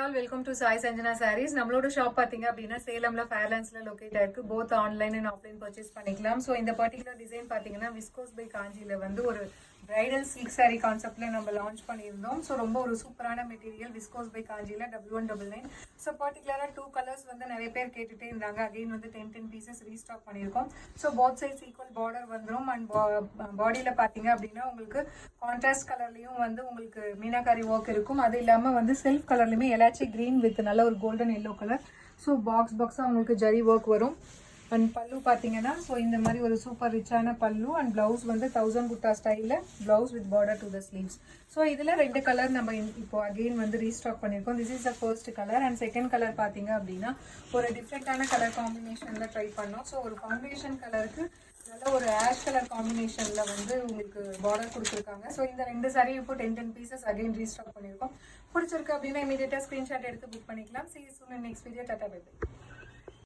all, welcome to Sai Sanjana Sarees. நம்மளோட shop பாத்தீங்க அப்படின்னா சேலம்ல ஃபேர்லாண்ட்ஸ்ல லொகேட் ஆயிருக்கு. Both online and offline purchase பண்ணிக்கலாம். ஸோ இந்த பர்டிகுலர் டிசைன் பாத்தீங்கன்னா விஸ்கோஸ் பை காஞ்சியில வந்து ஒரு பிரைடல் சில்க் சாரி கான்செப்ட்ல நம்ம லான்ச் பண்ணியிருந்தோம். ஸோ ரொம்ப ஒரு சூப்பரான மெட்டீரியல் விஸ்கோஸ் பை காஞ்சியில 1199. ஸோ பர்டிகுலரா 2 கலர்ஸ் வந்து நிறைய பேர் கேட்டுட்டே இருந்தாங்க. அகைன் வந்து 10 பீசஸ் ரீஸ்டாக் பண்ணியிருக்கோம். So both sides equal border வந்துடும். அண்ட் பாடியில பாத்தீங்க அப்படின்னா உங்களுக்கு கான்ட்ராஸ்ட் கலர்லயும் வந்து உங்களுக்கு மீனாகாரி ஒர்க் இருக்கும். அது இல்லாம வந்து செல்ஃப் கலர்லயுமே எலாச்சி கிரீன் வித் நல்ல ஒரு கோல்டன் எல்லோ கலர். ஸோ பாக்ஸா உங்களுக்கு ஜரி ஒர்க் வரும். அண்ட் பல்லு பார்த்தீங்கன்னா ஸோ இந்த மாதிரி ஒரு சூப்பர் ரிச்சான பல்லு. அண்ட் பிளவுஸ் வந்து 1000 குட்டா ஸ்டைலில் blouse with border to the sleeves. So இதில் 2 கலர் நம்ம இப்போ அகெயின் வந்து ரீஸ்டாக் பண்ணியிருக்கோம். This is the first colour. And second colour பார்த்தீங்க அப்படின்னா ஒரு டிஃப்ரெண்ட்டான கலர் காம்பினேஷனில் ட்ரை பண்ணோம். ஸோ ஒரு ஃபவுண்டேஷன் கலருக்கு நல்ல ஒரு ஆஷ் கலர் காம்பினேஷனில் வந்து உங்களுக்கு பார்டர் கொடுத்துருக்காங்க. ஸோ இந்த 2 சாரி இப்போ 10 பீசஸ் அகைன் ரீஸ்டாக் பண்ணியிருக்கோம். பிடிச்சிருக்கு அப்படின்னா இமீடியட்டாக ஸ்க்ரீன்ஷாட் எடுத்து புக் பண்ணிக்கலாம். See you soon in next video. Tata bye bye.